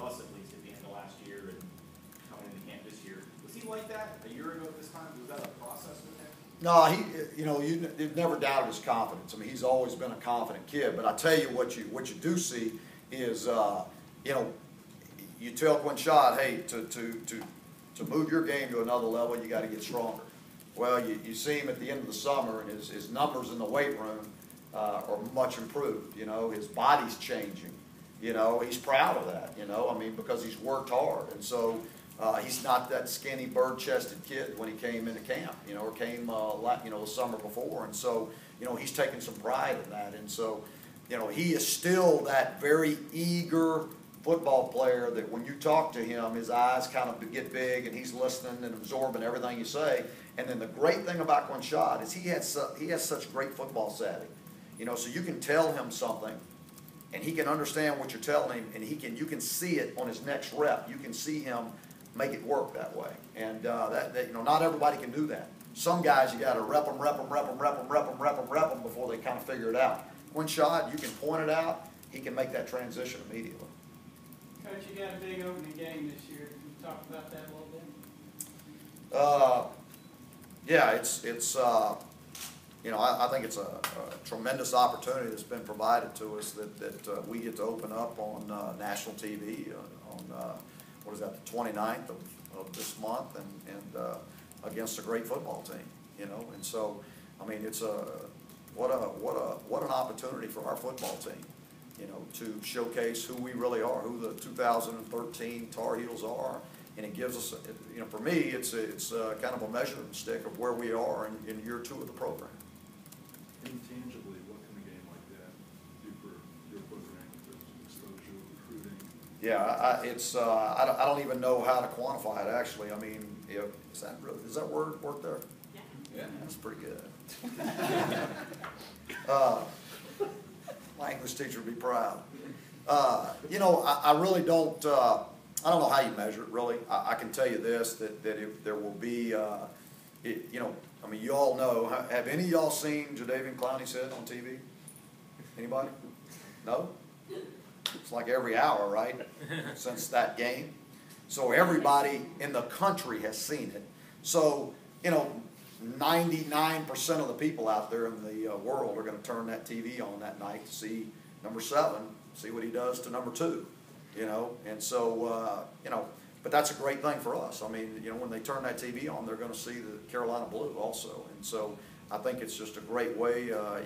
us at least, at the end of last year and coming into camp this year. Was he like that a year ago at this time? Was that a process with him? No, you've never doubted his confidence. I mean, he's always been a confident kid. But I tell you what you do see is, you tell Quinshad, hey, to move your game to another level, you got to get stronger. Well, you see him at the end of the summer, and his numbers in the weight room are much improved. His body's changing. He's proud of that. I mean, because he's worked hard, and so he's not that skinny, bird-chested kid when he came into camp. Or came the summer before, and so he's taken some pride in that, and so he is still that very eager football player that when you talk to him, his eyes kind of get big and he's listening and absorbing everything you say. And then the great thing about Quinshad is he has such great football savvy. So you can tell him something and he can understand what you're telling him, and you can see it on his next rep. You can see him make it work that way. And not everybody can do that. Some guys you got to rep them before they kind of figure it out. Quinshad, you can point it out, he can make that transition immediately. Coach, you got a big opening game this year. Can you talk about that a little bit? Yeah, I think it's a tremendous opportunity that's been provided to us that we get to open up on national TV on what is that, the 29th of this month, and against a great football team, and so I mean it's what an opportunity for our football team. To showcase who we really are, who the 2013 Tar Heels are, and it gives us, for me, it's kind of a measuring stick of where we are in year 2 of the program. Intangibly, what can a game like that do for your program in terms of exposure, recruiting? Yeah, I don't even know how to quantify it actually. I mean, does that word work there? Yeah. That's pretty good. My English teacher would be proud. I really don't, I don't know how you measure it, really. I can tell you this, that if there will be, I mean, you all know, have any of y'all seen Jadeveon Clowney on TV? Anybody? No? It's like every hour, right, since that game. So everybody in the country has seen it. So, 99% of the people out there in the world are going to turn that TV on that night to see number 7, see what he does to number 2, and so, but that's a great thing for us. I mean, when they turn that TV on, they're going to see the Carolina Blue also, and so I think it's just a great way, a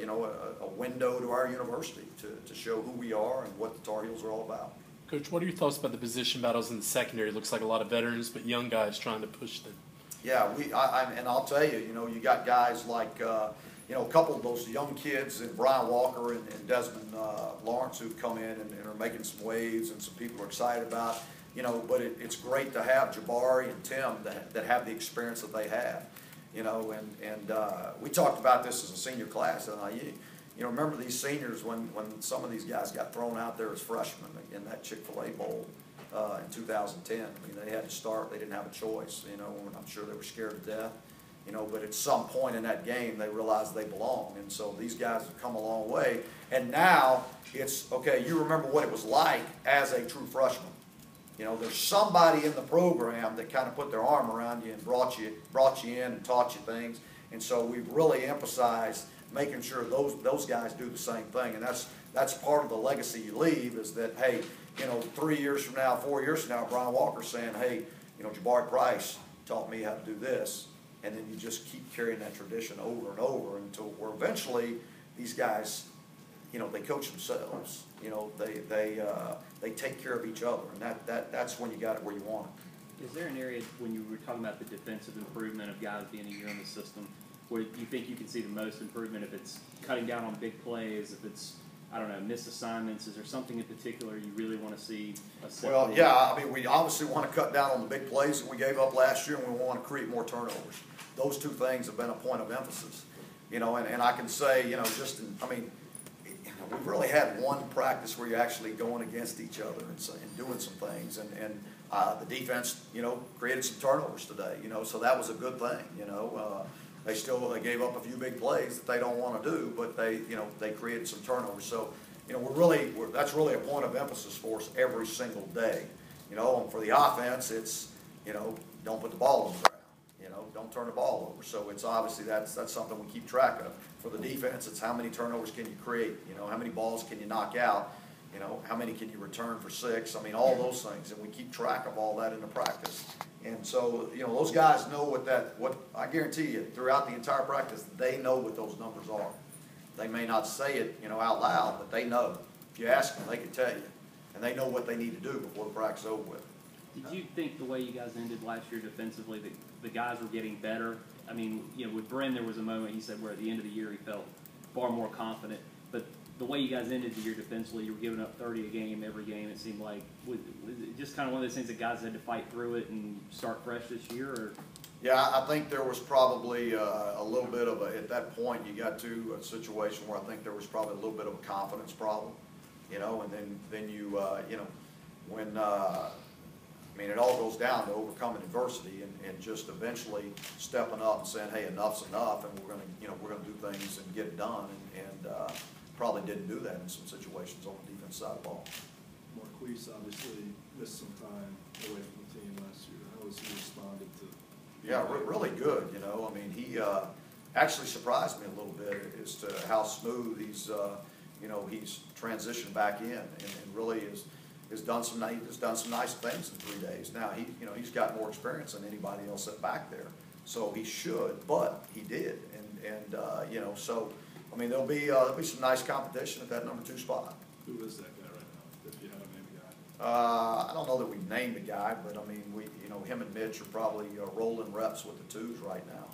window to our university to show who we are and what the Tar Heels are all about. Coach, what are your thoughts about the position battles in the secondary? It looks like a lot of veterans, but young guys trying to push them. Yeah, and I'll tell you, you got guys like, a couple of those young kids, and Brian Walker and Desmond Lawrence, who've come in and are making some waves, and some people are excited about, but it's great to have Jabari and Tim that have the experience that they have, and we talked about this as a senior class at IU. Remember these seniors when some of these guys got thrown out there as freshmen in that Chick-fil-A Bowl. In 2010, I mean, they had to start. They didn't have a choice, and I'm sure they were scared to death, but at some point in that game, they realized they belong, and so these guys have come a long way, and now it's, okay, you remember what it was like as a true freshman. There's somebody in the program that kind of put their arm around you and brought you in and taught you things, and so we've really emphasized making sure those guys do the same thing, and that's part of the legacy you leave, is that, hey, 3 years from now, 4 years from now, Brian Walker's saying, hey, Jabari Price taught me how to do this. And then you just keep carrying that tradition over and over until where eventually these guys, they coach themselves. They take care of each other. And that's when you got it where you want it. Is there an area, when you were talking about the defensive improvement of guys being a year in the system, where you think you can see the most improvement, if it's cutting down on big plays, if it's, I don't know, missed assignments? Is there something in particular you really want to see? Well, yeah, I mean, we obviously want to cut down on the big plays that we gave up last year, and we want to create more turnovers. Those 2 things have been a point of emphasis, and I can say, we've really had one practice where you're actually going against each other and doing some things, and the defense, created some turnovers today, so that was a good thing, They gave up a few big plays that they don't want to do, but they created some turnovers. So, that's really a point of emphasis for us every single day. You know, and for the offense, it's, you know, don't put the ball on the ground. You know, don't turn the ball over. So it's obviously that's something we keep track of. For the defense, it's how many turnovers can you create? You know, how many balls can you knock out? You know, how many can you return for 6? I mean, all those things, and we keep track of all that in the practice. And so, you know, those guys know what I guarantee you, throughout the entire practice, they know what those numbers are. They may not say it, you know, out loud, but they know. If you ask them, they can tell you. And they know what they need to do before the practice is over with. Did you think the way you guys ended last year defensively, that the guys were getting better? I mean, you know, with Bren, there was a moment, he said, where at the end of the year he felt far more confident. But the way you guys ended the year defensively, you were giving up 30 a game every game, it seemed like. Was it just kind of one of those things that guys had to fight through it and start fresh this year? Or? Yeah, I think there was probably a little bit of at that point, you got to a situation where I think there was probably a little bit of a confidence problem, you know, and then you, you know, when, I mean, it all goes down to overcoming adversity and just eventually stepping up and saying, hey, enough's enough, and we're gonna do things and get it done, and probably didn't do that in some situations on the defense side of the ball. Marquise obviously missed some time away from the team last year. How has he responded to? Yeah, really good, you know. I mean, he actually surprised me a little bit as to how smooth he's, you know, he's transitioned back in and really has done some nice things in 3 days. Now, you know, he's got more experience than anybody else at back there, so he should, but he did. And you know, so, I mean, there'll be some nice competition at that number 2 spot. Who is that guy right now, if you have a name guy? I don't know that we've named the guy, but I mean, you know, him and Mitch are probably rolling reps with the 2s right now.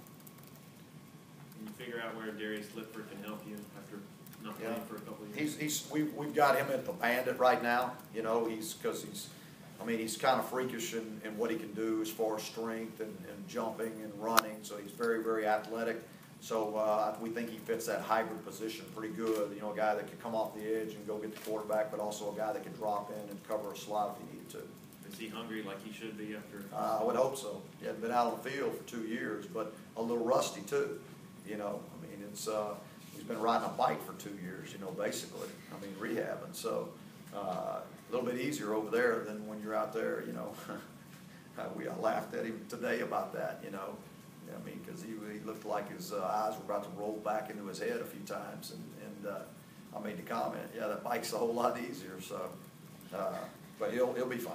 Can you figure out where Darius Lipford can help you after not playing for a couple of years? We've got him at the Bandit right now. You know, because he's kind of freakish in what he can do as far as strength and jumping and running. So he's very, very athletic. So we think he fits that hybrid position pretty good. You know, a guy that can come off the edge and go get the quarterback, but also a guy that can drop in and cover a slot if he needed to. Is he hungry like he should be after? I would hope so. He hadn't been out on the field for 2 years, but a little rusty too. You know, I mean, it's he's been riding a bike for 2 years. You know, basically. I mean, rehabbing. So a little bit easier over there than when you're out there. You know, I laughed at him today about that. You know. I mean, because he looked like his eyes were about to roll back into his head a few times, and I made the comment, yeah, that bike's a whole lot easier. So, but he'll be fine.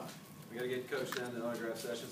We got to get Coach down to the autograph sessions.